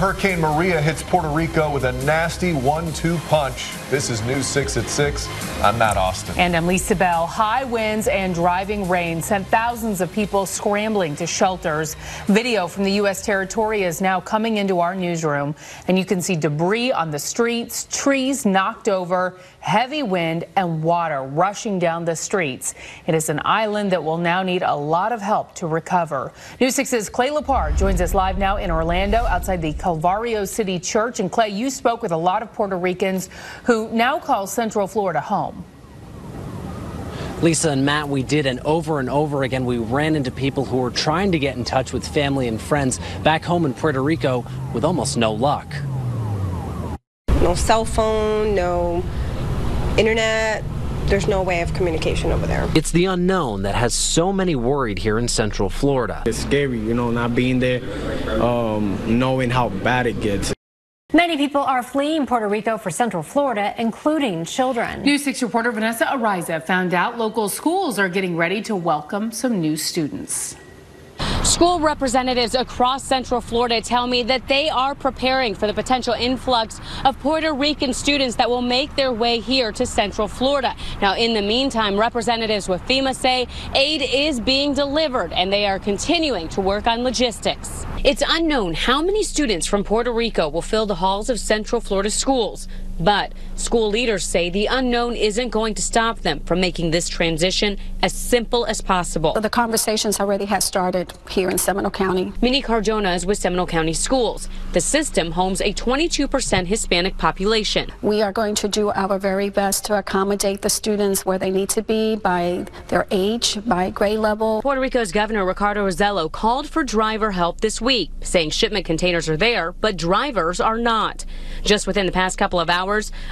Hurricane Maria hits Puerto Rico with a nasty 1-2 punch. This is News 6 at 6. I'm Matt Austin. And I'm Lisa Bell. High winds and driving rain sent thousands of people scrambling to shelters. Video from the U.S. territory is now coming into our newsroom, and you can see debris on the streets, trees knocked over, heavy wind and water rushing down the streets. It is an island that will now need a lot of help to recover. News 6's Clay Lepard joins us live now in Orlando outside the Calvario City Church. And Clay, you spoke with a lot of Puerto Ricans who now call Central Florida home. Lisa and Matt, we did, and over again, we ran into people who were trying to get in touch with family and friends back home in Puerto Rico with almost no luck. No cell phone, no internet. There's no way of communication over there. It's the unknown that has so many worried here in Central Florida. It's scary, not being there, knowing how bad it gets. Many people are fleeing Puerto Rico for Central Florida, including children. News 6 reporter Vanessa Ariza found out local schools are getting ready to welcome some new students. School representatives across Central Florida tell me that they are preparing for the potential influx of Puerto Rican students that will make their way here to Central Florida. Now, in the meantime, representatives with FEMA say aid is being delivered and they are continuing to work on logistics. It's unknown how many students from Puerto Rico will fill the halls of Central Florida schools. But school leaders say the unknown isn't going to stop them from making this transition as simple as possible. The conversations already have started here in Seminole County. Minnie Cardona is with Seminole County Schools. The system homes a 22% Hispanic population. We are going to do our very best to accommodate the students where they need to be by their age, by grade level. Puerto Rico's Governor Ricardo Rosello called for driver help this week, saying shipment containers are there, but drivers are not. Just within the past couple of hours,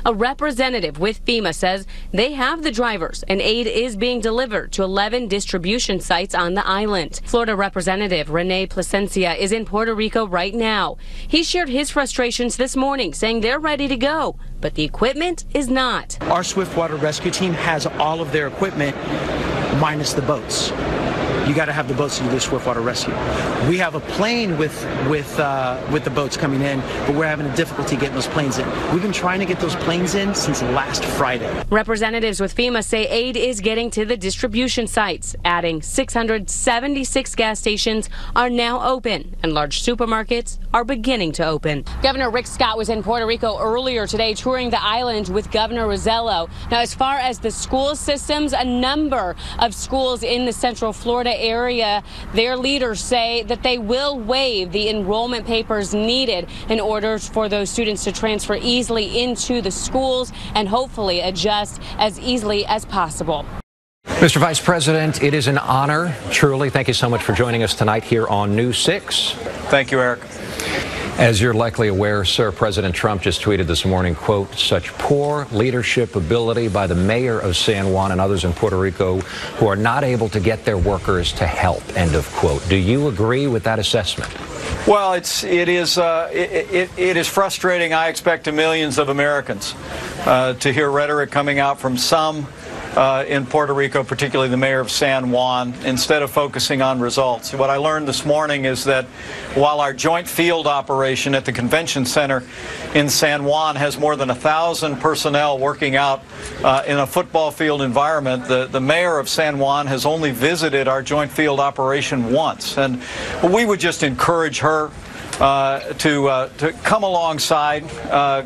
a representative with FEMA says they have the drivers and aid is being delivered to 11 distribution sites on the island. Florida Representative Rene Plasencia is in Puerto Rico right now. He shared his frustrations this morning, saying they're ready to go, but the equipment is not. Our Swiftwater Rescue Team has all of their equipment minus the boats. You got to have the boats to do the Swiftwater rescue. We have a plane with the boats coming in, but we're having a difficulty getting those planes in. We've been trying to get those planes in since last Friday. Representatives with FEMA say aid is getting to the distribution sites, adding 676 gas stations are now open, and large supermarkets are beginning to open. Governor Rick Scott was in Puerto Rico earlier today touring the island with Governor Rosello. Now, as far as the school systems, a number of schools in the Central Florida area, their leaders say that they will waive the enrollment papers needed in order for those students to transfer easily into the schools and hopefully adjust as easily as possible. Mr. Vice President, it is an honor, truly. Thank you so much for joining us tonight here on News 6. Thank you, Eric. As you're likely aware, sir, President Trump just tweeted this morning, quote, such poor leadership ability by the mayor of San Juan and others in Puerto Rico who are not able to get their workers to help, end of quote. Do you agree with that assessment? Well, it is frustrating, I expect, to millions of Americans to hear rhetoric coming out from some in Puerto Rico, particularly the mayor of San Juan, instead of focusing on results. What I learned this morning is that while our joint field operation at the convention center in San Juan has more than 1,000 personnel working out in a football field environment, the mayor of San Juan has only visited our joint field operation once. And we would just encourage her to come alongside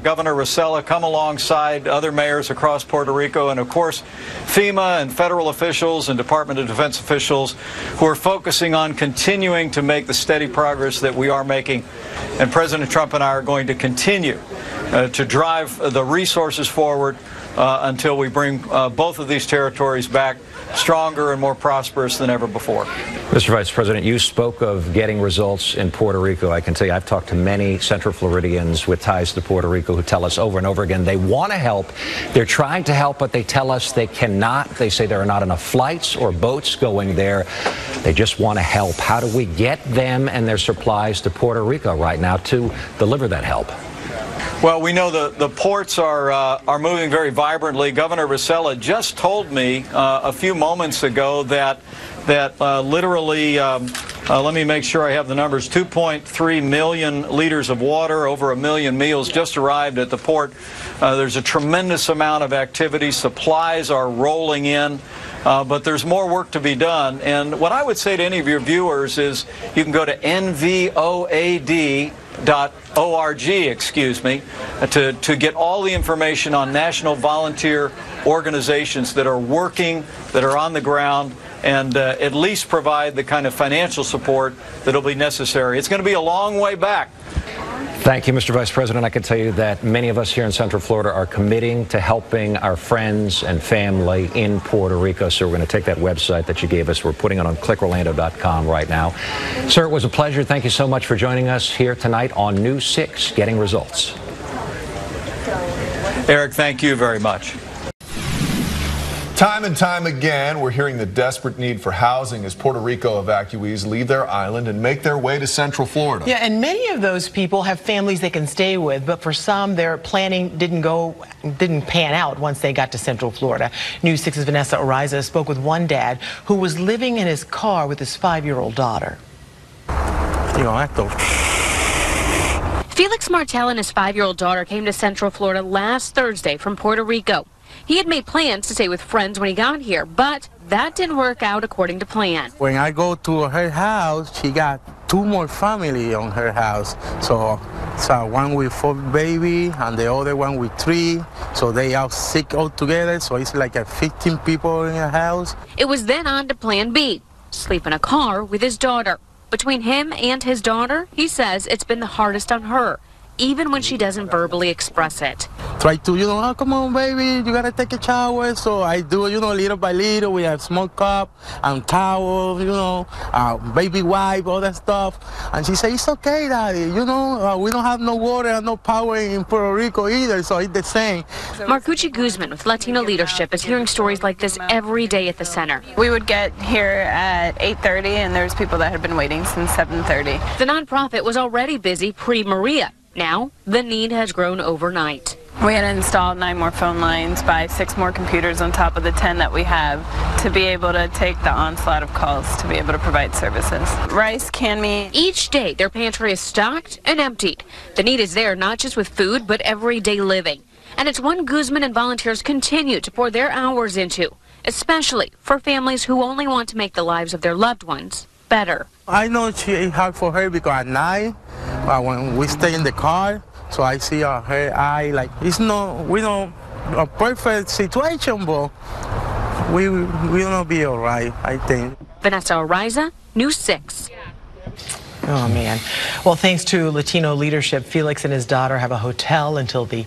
Governor Rosello, come alongside other mayors across Puerto Rico, and of course FEMA and federal officials and Department of Defense officials who are focusing on continuing to make the steady progress that we are making. And President Trump and I are going to continue to drive the resources forward until we bring both of these territories back stronger and more prosperous than ever before. Mr. Vice President, you spoke of getting results in Puerto Rico. I can tell you I've talked to many Central Floridians with ties to Puerto Rico who tell us over and over again they want to help. They're trying to help, but they tell us they cannot. They say there are not enough flights or boats going there. They just want to help. How do we get them and their supplies to Puerto Rico right now to deliver that help? Well, we know the ports are moving very vibrantly. Governor Rosello just told me a few moments ago that literally let me make sure I have the numbers. 2.3 million liters of water, over 1 million meals just arrived at the port. There's a tremendous amount of activity. Supplies are rolling in. But there's more work to be done. And what I would say to any of your viewers is you can go to nvoad.org, to get all the information on national volunteer organizations that are working, that are on the ground, and at least provide the kind of financial support that will be necessary. It's going to be a long way back. Thank you, Mr. Vice President. I can tell you that many of us here in Central Florida are committing to helping our friends and family in Puerto Rico. So we're going to take that website that you gave us. We're putting it on clickorlando.com right now. Sir, it was a pleasure. Thank you so much for joining us here tonight on News 6, Getting Results. Eric, thank you very much. Time and time again, we're hearing the desperate need for housing as Puerto Rico evacuees leave their island and make their way to Central Florida. Yeah, and many of those people have families they can stay with, but for some, their planning didn't pan out once they got to Central Florida. News 6's Vanessa Ariza spoke with one dad who was living in his car with his 5-year-old daughter. Felix Martel and his 5-year-old daughter came to Central Florida last Thursday from Puerto Rico. He had made plans to stay with friends when he got here, but that didn't work out according to plan. When I go to her house, she got 2 more family on her house. So one with 4 baby and the other one with 3. So they are 6 all together. So it's like 15 people in a house. It was then on to plan B, sleep in a car with his daughter. Between him and his daughter, he says it's been the hardest on her, even when she doesn't verbally express it. Try to, oh, come on, baby, you gotta take a shower. So I do, little by little. We have small cup and towel, baby wipe, all that stuff. And she said, it's okay, Daddy. We don't have no water and no power in Puerto Rico either, so it's the same. Marcucci Guzman with Latino Leadership is hearing stories like this every day at the center. We would get here at 8:30, and there's people that had been waiting since 7:30. The nonprofit was already busy pre-Maria. Now, the need has grown overnight. We had installed 9 more phone lines, buy 6 more computers on top of the 10 that we have to be able to take the onslaught of calls to be able to provide services. Rice, canned meat. Each day, their pantry is stocked and emptied. The need is there not just with food, but everyday living. And it's one Guzman and volunteers continue to pour their hours into, especially for families who only want to make the lives of their loved ones better. I know it's hard for her because at night, when we stay in the car, so I see her eye like it's a perfect situation, but we gonna be all right, I think. Vanessa Ariza, News 6. Oh man. Well, thanks to Latino Leadership, Felix and his daughter have a hotel until the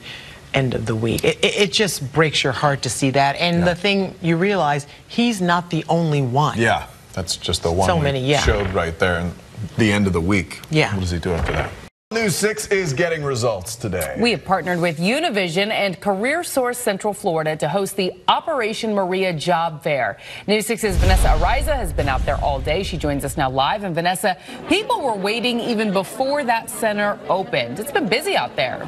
end of the week. It just breaks your heart to see that. And the thing you realize, he's not the only one. Yeah, that's just the one so many, showed right there in the end of the week. Yeah. What does he do after that? News 6 is getting results today. We have partnered with Univision and Career Source Central Florida to host the Operation Maria Job Fair. News 6's Vanessa Ariza has been out there all day. She joins us now live. And Vanessa, people were waiting even before that center opened. It's been busy out there.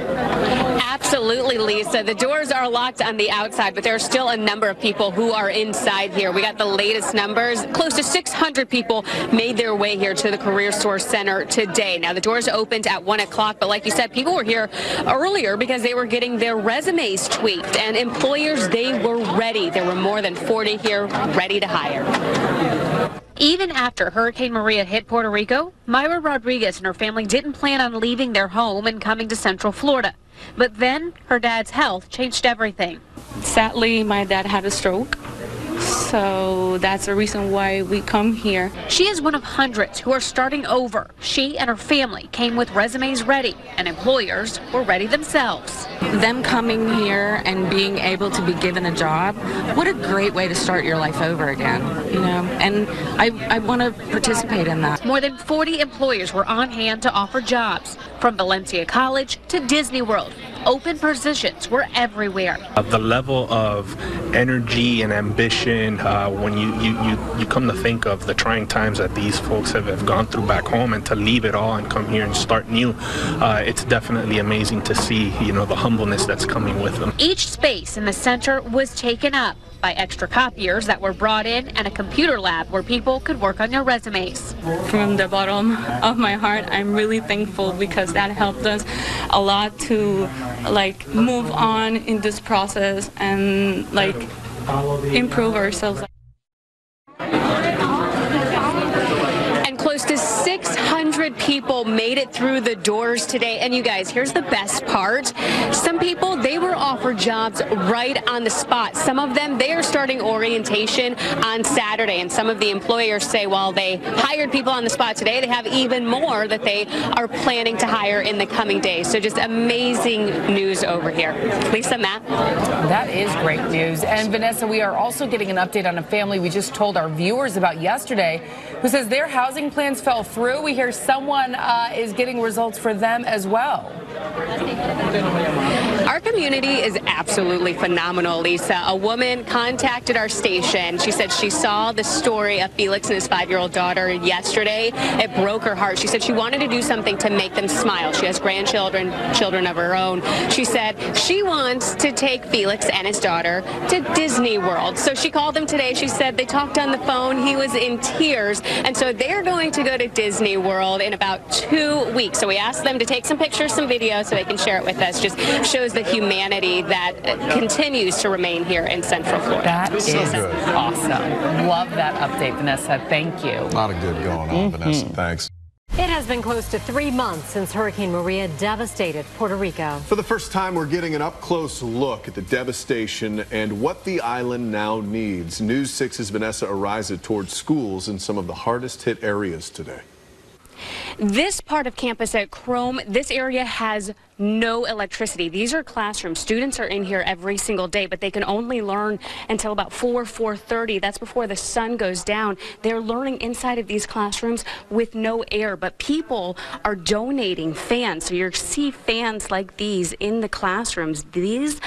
Absolutely, Lisa. The doors are locked on the outside, but there are still a number of people who are inside here. We got the latest numbers. Close to 600 people made their way here to the Career Source Center today. Now, the doors opened at 1 o'clock, but like you said, people were here earlier because they were getting their resumes tweaked, and employers, they were ready. There were more than 40 here ready to hire. Even after Hurricane Maria hit Puerto Rico, Myra Rodriguez and her family didn't plan on leaving their home and coming to Central Florida. But then her dad's health changed everything. Sadly, my dad had a stroke, so that's the reason why we come here. She is one of hundreds who are starting over. She and her family came with resumes ready, and employers were ready themselves. Them coming here and being able to be given a job, what a great way to start your life over again, and I want to participate in that. More than 40 employers were on hand to offer jobs, from Valencia College to Disney World. Open positions were everywhere. The level of energy and ambition, when you come to think of the trying times that these folks have gone through back home, and to leave it all and come here and start new, it's definitely amazing to see, the humbleness that's coming with them. Each space in the center was taken up by extra copiers that were brought in and a computer lab where people could work on their resumes. From the bottom of my heart, I'm really thankful because that helped us a lot to move on in this process and improve ourselves. Close to 600 people made it through the doors today. And you guys, here's the best part. Some people, they were offered jobs right on the spot. Some of them, they are starting orientation on Saturday. And some of the employers say while they hired people on the spot today, they have even more that they are planning to hire in the coming days. So just amazing news over here. Lisa, Matt. That is great news. And Vanessa, we are also getting an update on a family we just told our viewers about yesterday who says their housing plans fell through. We hear someone is getting results for them as well. Our community is absolutely phenomenal, Lisa. A woman contacted our station. She said she saw the story of Felix and his 5-year-old daughter yesterday. It broke her heart. She said she wanted to do something to make them smile. She has children of her own. She said she wants to take Felix and his daughter to Disney World. So she called them today. She said they talked on the phone. He was in tears. And so they're going to go to Disney World in about 2 weeks. So we asked them to take some pictures, some videos, so they can share it with us. Just shows the humanity that continues to remain here in Central Florida. That is awesome. Love that update, Vanessa. Thank you. A lot of good going on, Vanessa. Thanks. It has been close to 3 months since Hurricane Maria devastated Puerto Rico. For the first time, we're getting an up-close look at the devastation and what the island now needs. News 6's Vanessa Ariza toured schools in some of the hardest hit areas today. This part of campus at Chrome, this area has no electricity. These are classrooms. Students are in here every single day, but they can only learn until about 4:30. That's before the sun goes down. They're learning inside of these classrooms with no air, but people are donating fans. So you see fans like these in the classrooms. These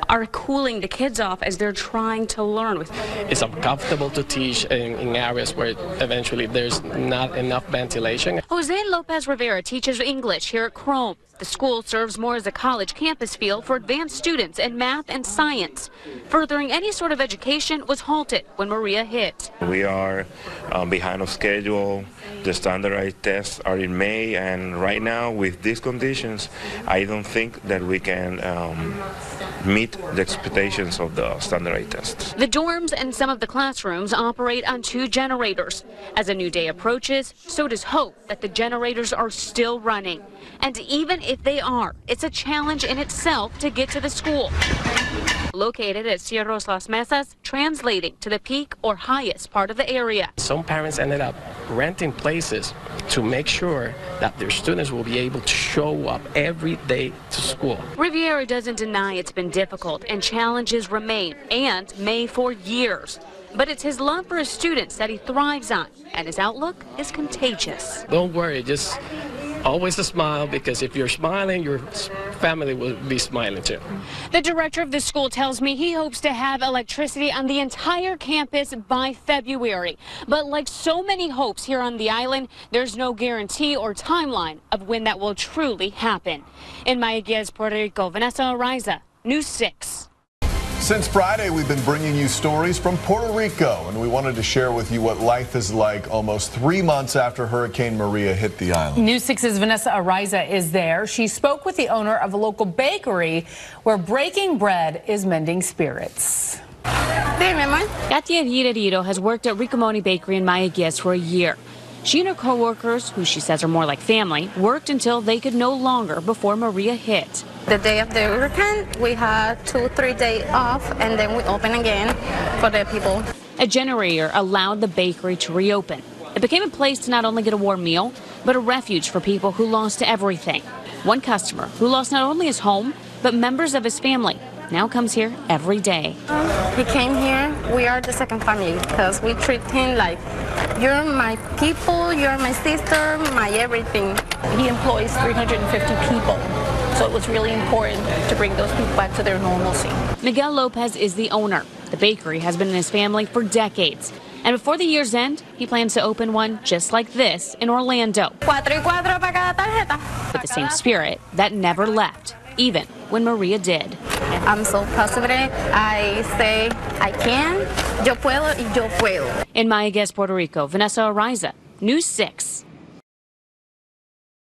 are cooling the kids off as they're trying to learn. It's uncomfortable to teach in areas where eventually there's not enough ventilation. Jose Lopez Rivera teaches English here at Chrome. The school serves more as a college campus feel for advanced students in math and science. Furthering any sort of education was halted when Maria hit. We are behind of schedule. The standardized tests are in May, and right now with these conditions, I don't think that we can meet the expectations of the standardized tests. The dorms and some of the classrooms operate on 2 generators. As a new day approaches, so does hope that the generators are still running. And even if they are, it's a challenge in itself to get to the school. Located at Cerros Las Mesas, translating to the peak or highest part of the area. Some parents ended up renting places to make sure that their students will be able to show up every day to school. Riviera doesn't deny it's been difficult and challenges remain and may for years. But it's his love for his students that he thrives on, and his outlook is contagious. Don't worry, just always a smile, because if you're smiling, your family will be smiling too. The director of the school tells me he hopes to have electricity on the entire campus by February. But like so many hopes here on the island, there's no guarantee or timeline of when that will truly happen. In Mayagüez, Puerto Rico, Vanessa Ariza, News 6. Since Friday, we've been bringing you stories from Puerto Rico, and we wanted to share with you what life is like almost 3 months after Hurricane Maria hit the island. News 6's Vanessa Ariza is there. She spoke with the owner of a local bakery where breaking bread is mending spirits. Katia Hirariro has worked at Ricamoni Bakery in Mayagüez for a year. She and her co-workers, who she says are more like family, worked until they could no longer before Maria hit. The day of the hurricane, we had 2-3 days off, and then we open again for the people. A generator allowed the bakery to reopen. It became a place to not only get a warm meal, but a refuge for people who lost everything. One customer who lost not only his home, but members of his family. now comes here every day. He came here. We are the second family because we treat him like, you're my people, you're my sister, my everything. He employs 350 people, so it was really important to bring those people back to their normalcy. Miguel Lopez is the owner. The bakery has been in his family for decades. And before the year's end, he plans to open one just like this in Orlando. With the same spirit that never left, even when Maria did. I'm so positive. I say, I can, yo puedo y yo puedo. In Mayagüez, Puerto Rico, Vanessa Ariza, News 6.